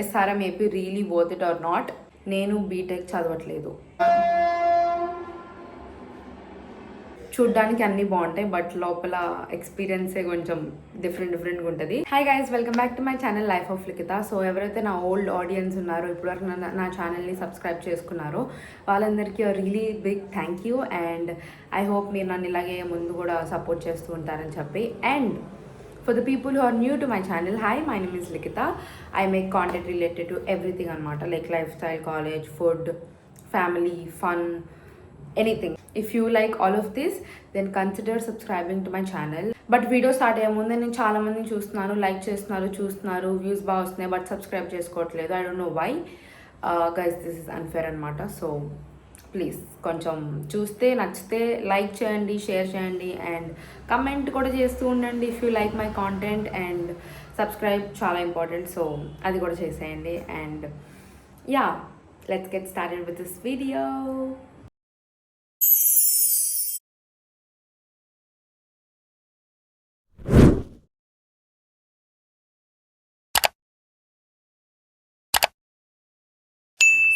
SRM AP really worth it or not? నేను BTech చదవట్లేదు. చూడ్డానికి అన్నీ బాగుంటాయి, బట్ లోపల ఎక్స్పీరియన్సే కొంచెం డిఫరెంట్గా ఉంటుంది. Hi guys, welcome back to my channel life of Likhita. So ఎవరైతే నా ఓల్డ్ ఆడియన్స్ ఉన్నారో, ఇప్పటివరకు నా ఛానల్ని సబ్స్క్రైబ్ చేసుకున్నారో వాళ్ళందరికీ really big thank you. And I hope మీరు నన్ను ఇలాగే ముందు కూడా సపోర్ట్ చేస్తూ ఉంటారని చెప్పి. And for the people who are new to my channel, hi, my name is Likita. I make content related to everything anamata, like lifestyle, college, food, family, fun, anything. If you like all of this, then consider subscribing to my channel. But video start అయ్యే ముందే నేను చాలా మందిని చూస్తున్నాను, like చూస్తున్నారు, views బాగా వస్తున్నాయి, but subscribe చేసుకోవట్లేదు. I don't know why. Guys, this is unfair అనమాట. సో ప్లీజ్ కొంచెం చూస్తే నచ్చితే లైక్ చేయండి, షేర్ చేయండి, అండ్ కమెంట్ కూడా చేస్తూ ఉండండి if you like my content. And subscribe చాలా ఇంపార్టెంట్, సో అది కూడా చేసేయండి. And yeah, let's get started with this video.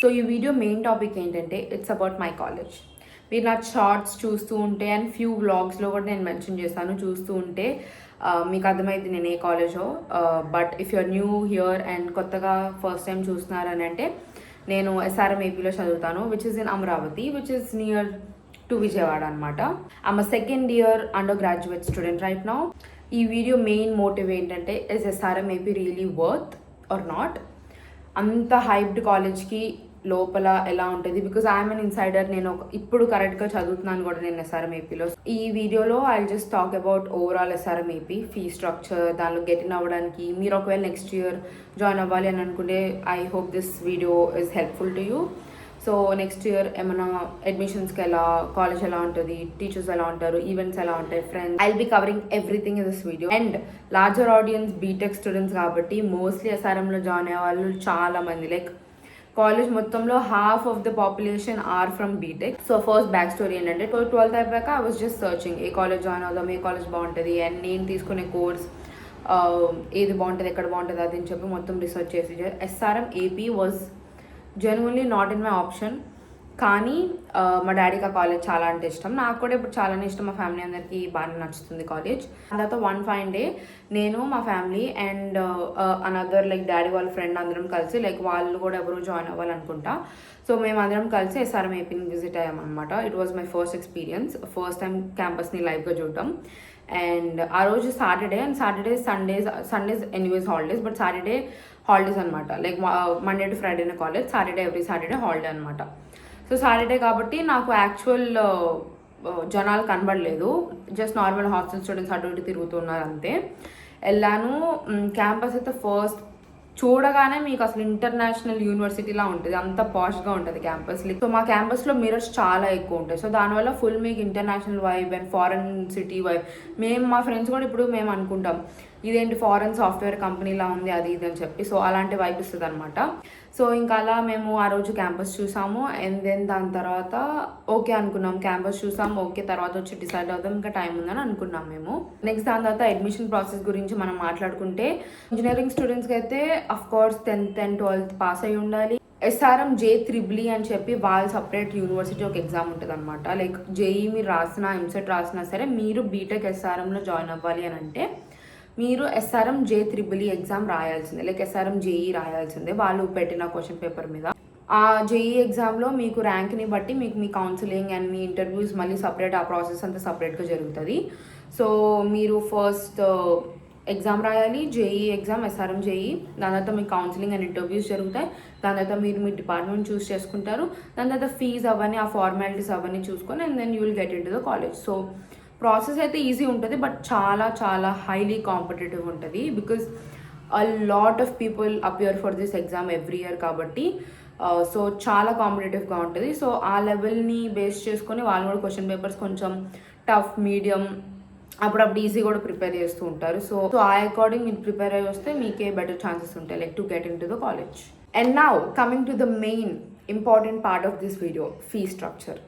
So ఈ వీడియో మెయిన్ టాపిక్ ఏంటంటే ఇట్స్ అబౌట్ మై కాలేజ్. మీరు నా షార్ట్స్ చూస్తూ ఉంటే అండ్ ఫ్యూ వ్లాగ్స్లో కూడా నేను మెన్షన్ చేస్తాను, చూస్తూ ఉంటే మీకు అర్థమైంది నేను ఏ కాలేజో. But if you're new here and కొత్తగా ఫస్ట్ టైం చూస్తున్నారని అంటే, నేను SRM APలో చదువుతాను, which is in Amaravati, which is near to Vijayawada అనమాట. I'm a second year undergraduate student right now. ఈ వీడియో మెయిన్ మోటివ్ ఏంటంటే, is SRM AP really worth or not? అంత హైప్డ్ కాలేజ్కి లోపల ఎలా ఉంటుంది? Because I'm an insider. నేను ఇప్పుడు కరెక్ట్గా చదువుతున్నాను కూడా నేను SRM APలో. ఈ వీడియోలో I just talk about overall SRM AP fee structure, దానిలో గెట్ ఇన్ అవ్వడానికి మీరు ఒకవేళ నెక్స్ట్ ఇయర్ జాయిన్ అవ్వాలి అని అనుకుంటే I hope this video is helpful to you. So next year ఏమైనా అడ్మిషన్స్కి ఎలా, కాలేజ్ ఎలా ఉంటుంది, టీచర్స్ ఎలా ఉంటారు, ఈవెంట్స్ ఎలా ఉంటాయి, friends, I will be covering everything in this video. And larger audience BTech students కాబట్టి మోస్ట్లీ SRMలో జాయిన్ అయ్యే వాళ్ళు చాలా మంది. లైక్ కాలేజ్ మొత్తంలో half of the population are from BTech. So first back story ఏంటంటే, 12th అయిపోయాక ఐ వాజ్ జస్ట్ సర్చింగ్ ఏ కాలేజ్ జాయిన్ అవుదాం, ఏ కాలేజ్ బాగుంటుంది, అండ్ నేను తీసుకునే కోర్స్ ఏది బాగుంటుంది, ఎక్కడ బాగుంటుంది అది అని చెప్పి మొత్తం రీసెర్చ్ చేసి SRM AP was genuinely not in my option. కానీ మా డాడీకి ఆ కాలేజ్ చాలా అంటే ఇష్టం, నాకు కూడా ఇప్పుడు చాలానే ఇష్టం, మా ఫ్యామిలీ అందరికీ బాగా నచ్చుతుంది కాలేజ్. తర్వాత వన్ ఫైన్ డే నేను, మా family and another like daddy వాళ్ళ ఫ్రెండ్ అందరం కలిసి, లైక్ వాళ్ళు కూడా ఎవరు జాయిన్ అవ్వాలనుకుంటా, సో మేము అందరం కలిసి SRM APని విజిట్ అయ్యామన్నమాట. It was my first experience, first time క్యాంపస్ని లైవ్గా చూడటం. అండ్ ఆ రోజు Saturday, and Sundays anyways holidays, but Saturday holidays అనమాట. లైక్ మండే టు ఫ్రైడేనే college, Saturday every Saturday holiday అనమాట. సో సాటర్డే కాబట్టి నాకు యాక్చువల్ జనాలు కనబడలేదు, జస్ట్ నార్మల్ హాస్టల్ స్టూడెంట్స్ అటు ఇటు తిరుగుతున్నారు అంతే. వెళ్ళాను. క్యాంపస్ అయితే ఫస్ట్ చూడగానే మీకు అసలు ఇంటర్నేషనల్ యూనివర్సిటీలా ఉంటుంది, అంత పాష్గా ఉంటుంది క్యాంపస్. సో మా క్యాంపస్లో మిరర్స్ చాలా ఎక్కువ ఉంటాయి, సో దానివల్ల ఫుల్ మీకు international vibe and foreign city vibe. మా ఫ్రెండ్స్ కూడా ఇప్పుడు మేము అనుకుంటాం ఇదేంటి ఫారెన్ సాఫ్ట్వేర్ కంపెనీలా ఉంది అది ఇది అని చెప్పి. సో అలాంటి వైబ్ ఇస్తుంది అనమాట. సో ఇంకా అలా మేము ఆ రోజు క్యాంపస్ చూసాము. అండ్ దెన్ దాని తర్వాత ఓకే అనుకున్నాం, క్యాంపస్ చూసాం, ఓకే తర్వాత వచ్చి డిసైడ్ అవుతాం, ఇంకా టైం ఉందని అనుకున్నాం మేము. నెక్స్ట్ దాని తర్వాత అడ్మిషన్ ప్రాసెస్ గురించి మనం మాట్లాడుకుంటే, ఇంజనీరింగ్ స్టూడెంట్స్కి అయితే of course 10th and 12th pass అయి ఉండాలి. SRM JEEE అని చెప్పి వాళ్ళ సపరేట్ యూనివర్సిటీ ఒక ఎగ్జామ్ ఉంటుంది అనమాట. లైక్ JEE మీరు రాసినా, MSET రాసినా సరే, మీరు బీటెక్ SRMలో జాయిన్ అవ్వాలి అని అంటే మీరు SRM JEEE ఎగ్జామ్ రాయాల్సిందే, లైక్ SRM JEE రాయాల్సిందే వాళ్ళు పెట్టిన క్వశ్చన్ పేపర్ మీద. ఆ JEE ఎగ్జామ్లో మీకు ర్యాంక్ని బట్టి మీకు మీ కౌన్సిలింగ్ అండ్ మీ ఇంటర్వ్యూస్ మళ్ళీ సపరేట్, ఆ ప్రాసెస్ అంతా సపరేట్గా జరుగుతుంది. సో మీరు ఫస్ట్ ఎగ్జామ్ రాయాలి, JEE ఎగ్జామ్, SRM JEE. దాని తర్వాత మీకు కౌన్సిలింగ్ అండ్ ఇంటర్వ్యూస్ జరుగుతాయి. దాని తర్వాత మీరు మీ డిపార్ట్మెంట్ చూస్ చేసుకుంటారు. దాని తర్వాత ఫీజ్ అవన్నీ, ఆ ఫార్మాలిటీస్ అవన్నీ చూసుకొని, and then you will get into the college. So process అయితే ఈజీ ఉంటుంది, బట్ చాలా చాలా హైలీ కాంపిటేటివ్ ఉంటుంది, because a lot of people appear for this exam every year కాబట్టి. సో చాలా కాంపిటేటివ్గా ఉంటుంది. సో ఆ లెవెల్ని బేస్ చేసుకొని వాళ్ళు కూడా క్వశ్చన్ పేపర్స్ కొంచెం టఫ్, మీడియం, అప్పుడప్పుడు ఈజీ కూడా ప్రిపేర్ చేస్తూ ఉంటారు. సో ఆ అకార్డింగ్ మీరు ప్రిపేర్ అయ్యి వస్తే మీకే బెటర్ ఛాన్సెస్ ఉంటాయి like to get into the college. And now coming to the main important part of this video, fee structure.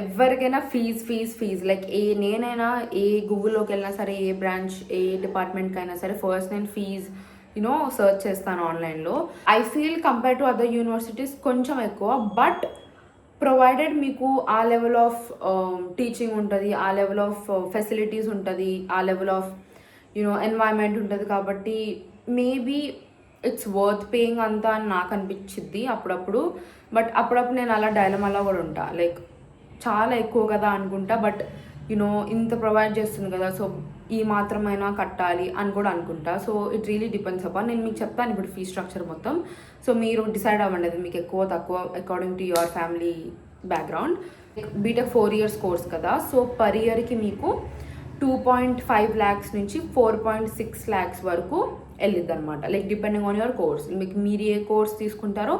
ఎవరికైనా ఫీజ్ లైక్ నేనైనా ఏ గూగుల్లోకి వెళ్ళినా సరే, ఏ బ్రాంచ్, ఏ డిపార్ట్మెంట్కి అయినా సరే, ఫస్ట్ నేను ఫీజ్ సర్చ్ చేస్తాను ఆన్లైన్లో. I feel compare to other universities కొంచెం ఎక్కువ, బట్ ప్రొవైడెడ్ మీకు ఆ లెవెల్ ఆఫ్ టీచింగ్ ఉంటుంది, ఆ లెవెల్ ఆఫ్ ఫెసిలిటీస్ ఉంటుంది, ఆ లెవెల్ ఆఫ్ ఎన్వైర్న్మెంట్ ఉంటుంది. కాబట్టి మేబీ ఇట్స్ వర్త్ పేయింగ్ అంతా అని నాకు అనిపించింది అప్పుడప్పుడు. బట్ అప్పుడప్పుడు నేను అలా డైలమాలో కూడా ఉంటా, లైక్ చాలా ఎక్కువ కదా అనుకుంటా, బట్ ఇంత ప్రొవైడ్ చేస్తుంది కదా, సో ఈ మాత్రమైనా కట్టాలి అని కూడా అనుకుంటా. So it really depends upon. నేను మీకు చెప్తాను ఇప్పుడు ఫీ స్ట్రక్చర్ మొత్తం. సో మీరు డిసైడ్ అవ్వండి అది మీకు ఎక్కువ తక్కువ according to your family background. BTech 4 years course కదా, సో పర్ ఇయర్కి మీకు 2.5 lakhs నుంచి 4.6 lakhs వరకు వెళ్ళిద్ది అనమాట. Like depending on your course. మీకు మీరు ఏ కోర్స్ తీసుకుంటారో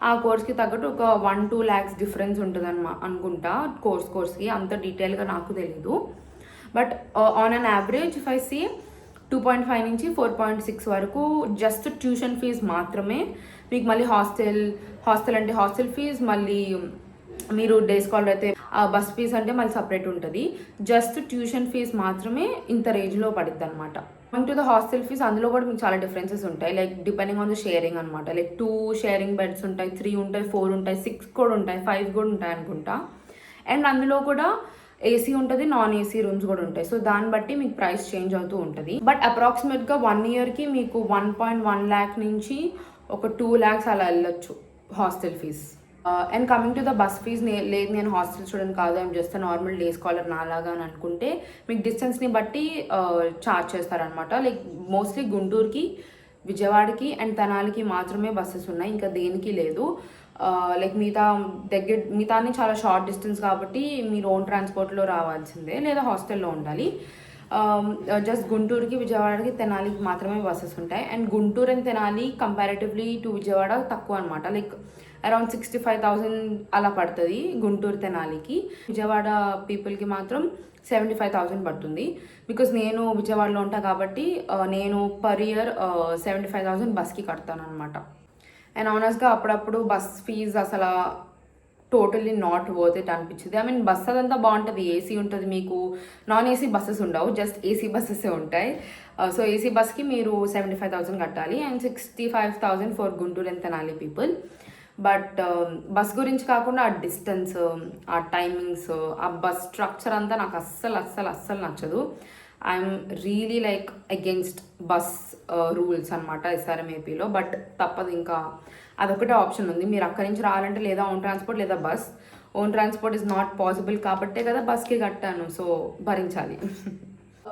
ఆ కోర్స్కి తగ్గట్టు ఒక 1-2 lakhs డిఫరెన్స్ ఉంటుంది అనుకుంటా కోర్స్కి. అంత డీటెయిల్గా నాకు తెలీదు. But on an average if I see 2.5 నుంచి 4.6 వరకు జస్ట్ ట్యూషన్ ఫీజ్ మాత్రమే. మీకు మళ్ళీ హాస్టల్ అంటే హాస్టల్ ఫీజ్, మళ్ళీ మీరు డే స్కాలర్ అయితే బస్ ఫీజ్ అంటే మళ్ళీ సపరేట్ ఉంటుంది. జస్ట్ ట్యూషన్ ఫీజ్ మాత్రమే ఇంత రేంజ్లో పడుద్ది అనమాట. Coming to the hostel fees, అందులో కూడా మీకు చాలా డిఫరెన్సెస్ ఉంటాయి. Like depending on the sharing అనమాట. లైక్ 2 షేరింగ్ బెడ్స్ ఉంటాయి, 3 ఉంటాయి, 4 ఉంటాయి, 6 కూడా ఉంటాయి, 5 కూడా ఉంటాయి అనుకుంటా. అండ్ అందులో కూడా ఏసీ ఉంటుంది, నాన్ ఏసీ రూమ్స్ కూడా ఉంటాయి. సో దాన్ని బట్టి మీకు ప్రైస్ చేంజ్ అవుతూ ఉంటుంది. బట్ అప్రాక్సిమేట్గా 1 yearకి మీకు 1.1 lakh నుంచి ఒక 2 lakhs అలా వెళ్ళొచ్చు hostel fees. And coming to the bus fees, లేదు నేను హాస్టల్ స్టూడెంట్ కాదు, ఏం చేస్తే నార్మల్ డే స్కాలర్ నాలాగా అని అనుకుంటే మీకు డిస్టెన్స్ని బట్టి ఛార్జ్ చేస్తారనమాట. లైక్ మోస్ట్లీ గుంటూరుకి, విజయవాడకి అండ్ తెనాలికి మాత్రమే బస్సెస్ ఉన్నాయి, ఇంకా దేనికి లేదు. లైక్ మిగతా అన్ని చాలా షార్ట్ డిస్టెన్స్ కాబట్టి మీరు ఓన్ ట్రాన్స్పోర్ట్లో రావాల్సిందే, లేదా హాస్టల్లో ఉండాలి. జస్ట్ గుంటూరుకి, విజయవాడకి, తెనాలికి మాత్రమే బస్సెస్ ఉంటాయి. And Guntur and Tenali comparatively to Vijayawada తక్కువ అనమాట. లైక్ అరౌండ్ 65,000 అలా పడుతుంది గుంటూరు తెనాలికి. విజయవాడ పీపుల్కి మాత్రం 75,000 పడుతుంది. బికాజ్ నేను విజయవాడలో ఉంటాను కాబట్టి నేను పర్ ఇయర్ 75,000 బస్కి కడతాను అనమాట. అండ్ ఆనెస్ట్గా అప్పుడప్పుడు బస్ ఫీజ్ అసలు టోటల్లీ నాట్ వర్త్ ఇట్ అనిపించింది. ఐ మీన్ బస్ అదంతా బాగుంటుంది, ఏసీ ఉంటుంది, మీకు నాన్ ఏసీ బస్సెస్ ఉండవు, జస్ట్ ఏసీ బస్సెసే ఉంటాయి. సో ఏసీ బస్కి మీరు 75,000 కట్టాలి and 65,000 for Guntur and Tenali people. But bus గురించి కాకుండా ఆ డిస్టెన్స్, ఆ టైమింగ్స్, ఆ బస్ స్ట్రక్చర్ అంతా నాకు అస్సలు నచ్చదు. I'm really like against bus rules అనమాట ఎస్ఆర్ఎం ఏపీలో. బట్ తప్పదు, ఇంకా అదొకటే ఆప్షన్ ఉంది. మీరు అక్కడి నుంచి రావాలంటే లేదా ఓన్ ట్రాన్స్పోర్ట్ లేదా bus. Own transport is not possible కాబట్టే కదా బస్కి కట్టాను, సో భరించాలి.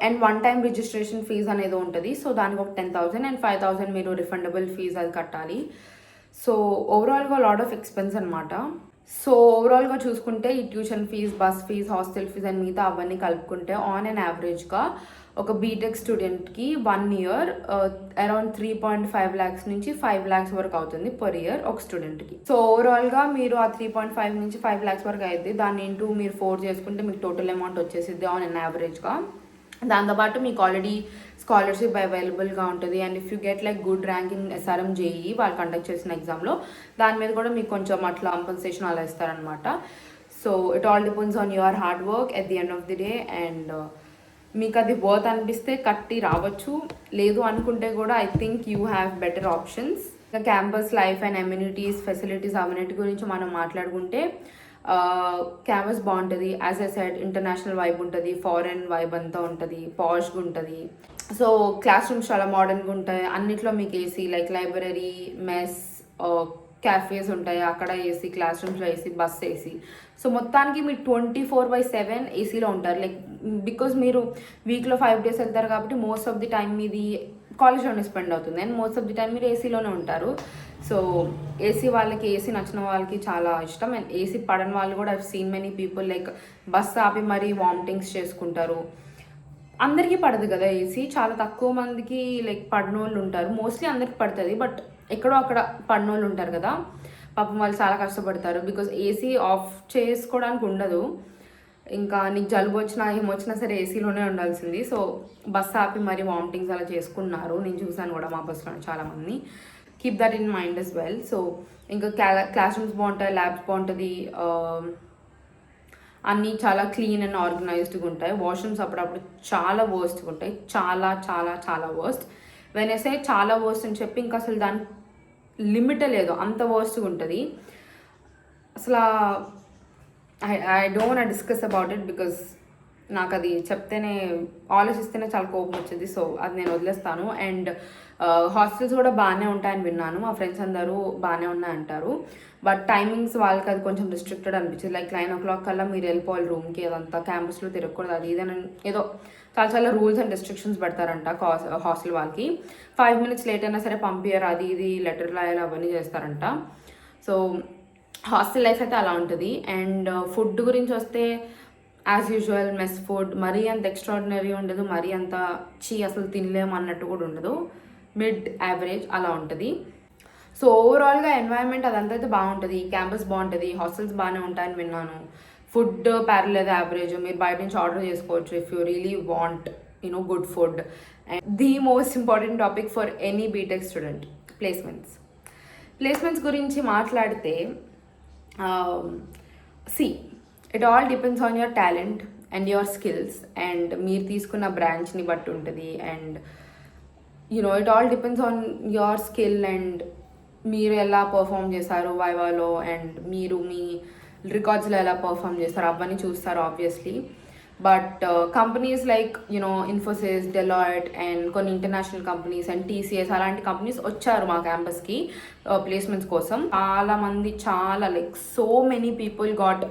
అండ్ 1 time రిజిస్ట్రేషన్ ఫీజ్ అనేది ఉంటుంది. సో దానికి ఒక 10,000 అండ్ 5,000 మీరు రిఫండబుల్ ఫీజ్ అది కట్టాలి. సో ఓవరాల్గా లాట్ ఆఫ్ ఎక్స్పెన్స్ అనమాట. సో ఓవరాల్గా చూసుకుంటే ఈ tuition fees, bus fees, hostel fees and మిగతా అవన్నీ కలుపుకుంటే ఆన్ అండ్ యావరేజ్గా ఒక బీటెక్ స్టూడెంట్కి 1 year అరౌండ్ 3.5 lakhs నుంచి 5 lakhs వరకు అవుతుంది పర్ ఇయర్ ఒక స్టూడెంట్కి. సో ఓవరాల్గా మీరు ఆ 3.5 నుంచి 5 lakhs వరకు అయింది. దాన్ని ఇంటూ మీరు 4 చేసుకుంటే మీకు టోటల్ అమౌంట్ వచ్చేసిద్ది ఆన్ అండ్ యావరేజ్గా. దాంతోపాటు మీకు ఆల్రెడీ స్కాలర్షిప్ అవైలబుల్గా ఉంటుంది. And if you get like good rank in SRM JEE వాళ్ళు కండక్ట్ చేసిన ఎగ్జామ్లో, దాని మీద కూడా మీకు కొంచెం అట్లా కంపన్సేషన్ అలా ఇస్తారనమాట. So it all depends on your hard work at the end of the day. And మీకు అది వర్త్ అనిపిస్తే కట్టి రావచ్చు, లేదు అనుకుంటే కూడా I think you have better options. ఇంకా campus life and amenities, facilities అవన్నిటి గురించి మనం మాట్లాడుకుంటే క్యాంపస్ బాగుంటుంది. As I said international vibe ఉంటుంది, ఫారెన్ వైబ్ అంతా ఉంటుంది, పాష్గా ఉంటుంది. సో క్లాస్ రూమ్స్ చాలా మోడర్న్గా ఉంటాయి. అన్నిట్లో మీకు AC, like library, mess, cafes ఉంటాయి, అక్కడ ఏసీ, క్లాస్ రూమ్స్లో ఏసీ, బస్ ఏసీ. సో మొత్తానికి మీరు 24/7 ఏసీలో ఉంటారు. లైక్ బికాజ్ మీరు వీక్లో 5 days వెళ్తారు కాబట్టి మోస్ట్ ఆఫ్ ది టైం మీది కాలేజ్లోనే స్పెండ్ అవుతుంది and most of the time మీరు ఏసీలోనే ఉంటారు. సో ఏసీ వాళ్ళకి, ఏసీ నచ్చిన వాళ్ళకి చాలా ఇష్టం. అండ్ ఏసీ పడని వాళ్ళు కూడా I've seen many people like bus ఆపి మరీ వామిటింగ్స్ చేసుకుంటారు. అందరికీ పడదు కదా ఏసీ, చాలా తక్కువ మందికి లైక్ పడిన వాళ్ళు ఉంటారు. మోస్ట్లీ అందరికి పడుతుంది, బట్ ఎక్కడో అక్కడ పడిన వాళ్ళు ఉంటారు కదా, పాపం వాళ్ళు చాలా కష్టపడతారు. బికాజ్ ఏసీ ఆఫ్ చేసుకోవడానికి ఉండదు. ఇంకా నీకు జలుబు వచ్చినా ఏమొచ్చినా సరే ఏసీలోనే ఉండాల్సింది. సో బస్ ఆపి మరి వామిటింగ్స్ అలా చేసుకున్నారు, నేను చూసాను కూడా మా బస్సులో చాలామంది. Keep that in mind as well. So ఇంకా క్లాస్ రూమ్స్ బాగుంటాయి, ల్యాబ్స్ బాగుంటుంది, అన్నీ చాలా క్లీన్ అండ్ ఆర్గనైజ్డ్గా ఉంటాయి. వాష్రూమ్స్ అప్పుడప్పుడు చాలా వర్స్ట్గా ఉంటాయి, చాలా చాలా చాలా వర్స్ట్. వెనసే చాలా వర్స్ట్ అని చెప్పి ఇంకా అసలు దాని లిమిటే లేదు, అంత వర్స్ట్గా ఉంటుంది అసలు. I don't discuss about it because నాకు అది చెప్తేనే ఆలోచిస్తేనే చాలా కోపం వచ్చింది. సో అది నేను వదిలేస్తాను. అండ్ హాస్టల్స్ కూడా బాగానే ఉంటాయని విన్నాను, మా ఫ్రెండ్స్ అందరూ బాగానే ఉన్నాయంటారు. బట్ టైమింగ్స్ వాళ్ళకి అది కొంచెం రిస్ట్రిక్టెడ్ అనిపించింది. లైక్ 9 o'clock కల్లా మీరు వెళ్ళిపోవాలి రూమ్కి, అదంతా క్యాంపస్లో తిరగకూడదు, అది ఇదని ఏదో చాలా చాలా రూల్స్ అండ్ రెస్ట్రిక్షన్స్ పెడతారంట హాస్టల్ వాళ్ళకి. 5 minutes లేట్ అయినా సరే పంపించారు, అది ఇది లెటర్ రాయాలి అవన్నీ చేస్తారంట. సో హాస్టల్ లైఫ్ అయితే అలా ఉంటుంది. అండ్ ఫుడ్ గురించి వస్తే యాజ్ యూజువల్ మెస్ ఫుడ్ మరీ అంత ఎక్స్ట్రాడినరీ ఉండదు, మరీ అంత అసలు తినలేము అన్నట్టు కూడా ఉండదు, మిడ్ యావరేజ్ అలా ఉంటుంది. సో ఓవరాల్గా ఎన్వైరన్మెంట్ అదంతా అయితే బాగుంటుంది, క్యాంపస్ బాగుంటుంది, హాస్టల్స్ బాగానే ఉంటాయని విన్నాను. ఫుడ్ పర్లేదు యావరేజ్, మీరు బయట నుంచి ఆర్డర్ చేసుకోవచ్చు if you really want good food. And the most important topic for any BTech student, placements గురించి మాట్లాడితే it all depends on your talent and your skills and మీరు తీసుకున్న బ్రాంచ్ని బట్టి ఉంటుంది. And it all depends on your skill and మీరు ఎలా perform చేస్తారు వైవాలో, అండ్ మీరు మీ రికార్డ్స్లో ఎలా పర్ఫామ్ చేస్తారు అవన్నీ చూస్తారు obviously. But companies like Infosys, Deloitte and కొన్ని ఇంటర్నేషనల్ కంపెనీస్ అండ్ TCS అలాంటి కంపెనీస్ వచ్చారు మా క్యాంపస్కి ప్లేస్మెంట్స్ కోసం. చాలా like so many people got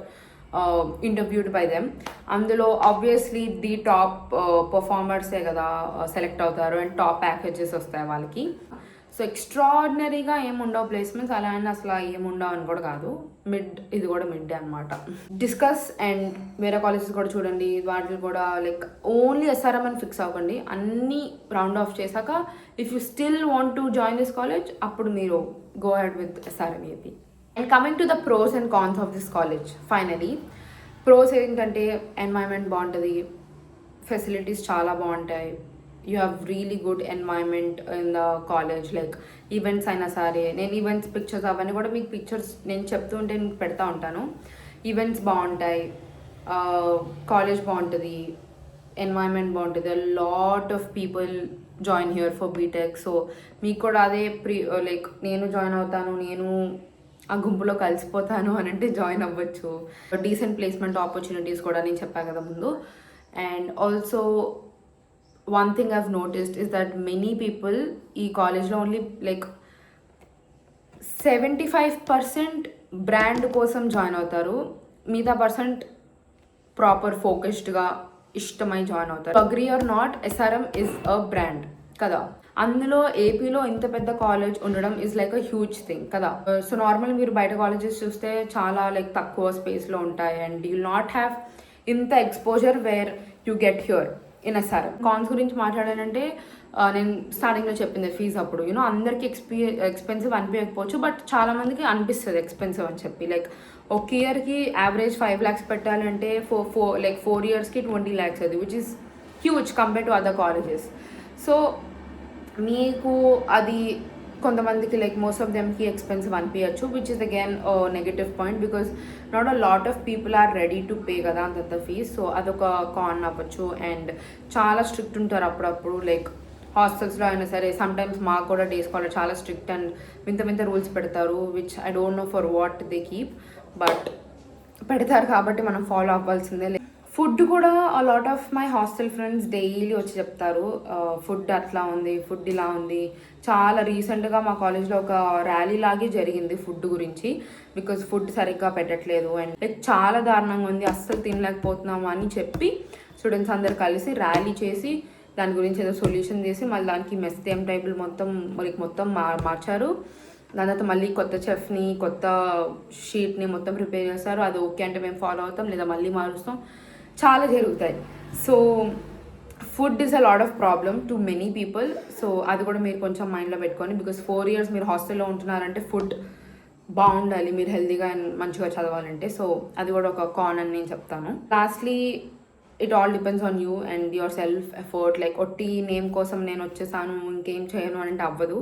interviewed by them. అందులో ఆబ్వియస్లీ ది టాప్ పర్ఫార్మర్సే కదా సెలెక్ట్ అవుతారు అండ్ టాప్ ప్యాకేజెస్ వస్తాయి వాళ్ళకి. సో ఎక్స్ట్రాడినరీగా ఏముండవు ప్లేస్మెంట్స్, అలా అని అసలు ఏముండవు అని కూడా కాదు, ఇది కూడా మిడ్ అనమాట. డిస్కస్ అండ్ వేరే కాలేజెస్ కూడా చూడండి, వాటిని కూడా లైక్ ఓన్లీ SRM అని ఫిక్స్ అవ్వకండి. అన్నీ రౌండ్ ఆఫ్ చేశాక if you still want to join this college అప్పుడు మీరు go ahead with SRM AP. And coming to the pros and cons of this college, finally pros ఏంటంటే environment బాగుంటుంది, facilities చాలా బాగుంటాయి, you have really good environment in the college. Like events అయినా సరే, నేను events pictures అవన్నీ కూడా మీకు పిక్చర్స్ నేను చెప్తూ ఉంటే మీకు పెడతా ఉంటాను. ఈవెంట్స్ బాగుంటాయి, కాలేజ్ బాగుంటుంది, ఎన్వైరన్మెంట్ బాగుంటుంది, lot of people join here for BTech. So మీకు కూడా అదే లైక్ నేను జాయిన్ అవుతాను, నేను ఆ గుంపులో కలిసిపోతాను అని అంటే జాయిన్ అవ్వచ్చు. డీసెంట్ ప్లేస్మెంట్ ఆపర్చునిటీస్ కూడా నేను చెప్పాను కదా ముందు. And also one thing I've noticed is that many people ఈ కాలేజ్లో ఓన్లీ లైక్ 75% బ్రాండ్ కోసం జాయిన్ అవుతారు, మిగతా పర్సెంట్ ప్రాపర్ ఫోకస్డ్గా ఇష్టమై జాయిన్ అవుతారు. Agree or not, SRM is a brand కదా. అందులో ఏపీలో ఇంత పెద్ద కాలేజ్ ఉండడం is like a huge thing కదా. సో నార్మల్ మీరు బయట కాలేజెస్ చూస్తే చాలా లైక్ తక్కువ స్పేస్లో ఉంటాయి and you will not have ఇంత exposure where you get here in SRM. Cons గురించి మాట్లాడానంటే నేను స్టార్టింగ్లో చెప్పింది ఫీజు అప్పుడు అందరికీ ఎక్స్పెన్సివ్ అనిపించకపోవచ్చు, బట్ చాలా మందికి అనిపిస్తుంది ఎక్స్పెన్సివ్ అని చెప్పి. లైక్ ఒక ఇయర్కి యావరేజ్ 5 lakhs పెట్టాలంటే 4 yearsకి 20 lakhs అది, which is huge compare to other colleges. So మీకు అది కొంతమందికి లైక్ మోస్ట్ ఆఫ్ దెమ్కి ఎక్స్పెన్సివ్ అనిపించచ్చు, which is again negative point because not a lot of people are ready to pay కదా అంత ఫీజ్. సో అదొక కాన్ అవ్వచ్చు. అండ్ చాలా స్ట్రిక్ట్ ఉంటారు అప్పుడప్పుడు, లైక్ హాస్టల్స్లో అయినా సరే. సమ్టైమ్స్ మాకు కూడా డేస్ కాలేజ్ చాలా స్ట్రిక్ట్ అండ్ వింత రూల్స్ పెడతారు, which I don't no for what they keep, but పెడతారు కాబట్టి మనం ఫాలో అవ్వాల్సిందే. ఫుడ్ కూడా ఆ lot of my hostel friends daily వచ్చి చెప్తారు ఫుడ్ అట్లా ఉంది, ఫుడ్ ఇలా ఉంది. చాలా రీసెంట్గా మా కాలేజ్లో ఒక ర్యాలీ లాగే జరిగింది ఫుడ్ గురించి, బికాజ్ ఫుడ్ సరిగ్గా పెట్టట్లేదు అండ్ లైక్ చాలా దారుణంగా ఉంది, అస్సలు తినలేకపోతున్నాము అని చెప్పి స్టూడెంట్స్ అందరు కలిసి ర్యాలీ చేసి దాని గురించి ఏదో సొల్యూషన్ చేసి మళ్ళీ దానికి మెస్ టైం టేబుల్ మొత్తం మార్చారు. దాని తర్వాత మళ్ళీ కొత్త చెఫ్ని, కొత్త షీట్ని మొత్తం ప్రిపేర్ చేస్తారు. అది ఓకే అంటే మేము ఫాలో అవుతాం, లేదా మళ్ళీ మారుస్తాం, చాలా జరుగుతాయి. So food is a lot of problem to many people. So అది కూడా మీరు కొంచెం మైండ్లో పెట్టుకొని, బికాస్ 4 years మీరు హాస్టల్లో ఉంటున్నారంటే ఫుడ్ బాగుండాలి, మీరు హెల్తీగా అండ్ మంచిగా చదవాలంటే. సో అది కూడా ఒక కాన్ అని నేను చెప్తాను. Lastly it all depends on you and your self effort. Like ఒట్టి నేమ్ కోసం నేను వచ్చేసాను ఇంకేం చేయను అని అంటే అవ్వదు.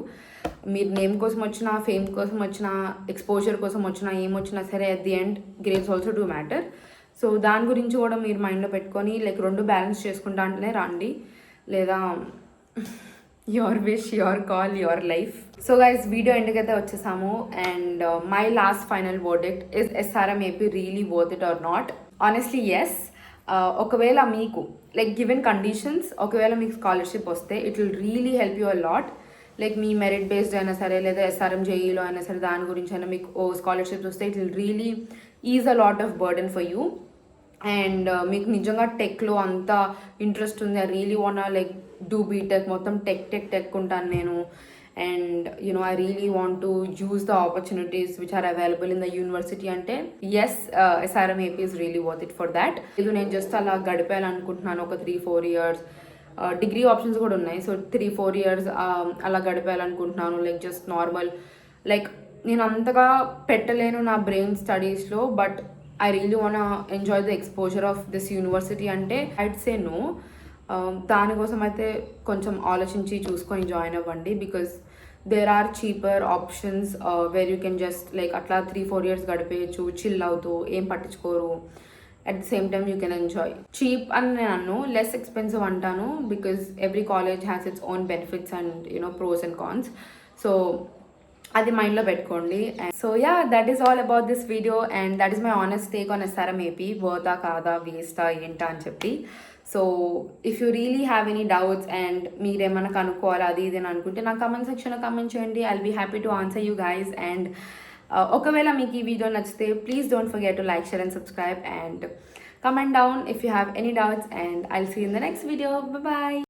మీరు నేమ్ కోసం వచ్చినా, ఫేమ్ కోసం వచ్చినా, ఎక్స్పోజర్ కోసం వచ్చినా, ఏమొచ్చినా సరే at the end grades also do matter. So దాని గురించి కూడా మీరు మైండ్లో పెట్టుకొని లైక్ 2 బ్యాలెన్స్ చేసుకుంటా అంటేనే రండి, లేదా your wish, your call, your life. So guys, video ఎండ్కైతే వచ్చేసాము. And my last final verdict is SRM AP really worth it or not? Honestly yes. ఒకవేళ మీకు లైక్ గివెన్ కండిషన్స్, ఒకవేళ మీకు స్కాలర్షిప్ వస్తే it will really help you a lot. Like మీ merit based అయినా సరే, లేదా SRM JEEలో అయినా సరే, దాని గురించి అయినా మీకు స్కాలర్షిప్స్ వస్తే it will really ease a lot of burden for you. And మీకు నిజంగా టెక్లో అంత ఇంట్రెస్ట్ ఉంది, I really want like do BTech, మొత్తం టెక్ ఉంటాను నేను. And I really want to use the opportunities which are available in the university అంటే yes, SRM AP is really worth it for that. ఇది నేను just అలా గడిపేయాలనుకుంటున్నాను ఒక 3-4 years. Degree options కూడా ఉన్నాయి. సో 3-4 years అలా గడిపేయాలనుకుంటున్నాను. లైక్ జస్ట్ నార్మల్, లైక్ నేను అంతగా పెట్టలేను నా బ్రెయిన్ స్టడీస్లో, but I really want enjoy the exposure of this university అంటే ఐడ్ సే నో. దానికోసం అయితే కొంచెం ఆలోచించి చూసుకొని జాయిన్ అవ్వండి. Because there are cheaper options where you can just like అట్లా 3-4 years గడిపేయచ్చు, చిల్ అవుతూ, ఏం పట్టించుకోరు. At the same time you can enjoy. Cheap అని నేను అన్ను, లెస్ ఎక్స్పెన్సివ్ అంటాను. Because every college has its own benefits and pros and cons. So అది మైండ్లో పెట్టుకోండి. So yeah, that is all about this video and that is my honest take on SRM AP. వర్తా కాదా, వేస్టా ఏంటా అని చెప్పి. So if you really have any doubts and మీరేమైనా కనుక్కోవాలి అది ఇది అని అనుకుంటే నాకు కమెంట్ సెక్షన్లో కమెంట్ చేయండి. I will be happy to answer you guys. And ఒకవేళ మీకు ఈ వీడియో నచ్చితే please don't forget to like, share and subscribe and comment down if you have any doubts, and I'll see you in the next video. Bye bye.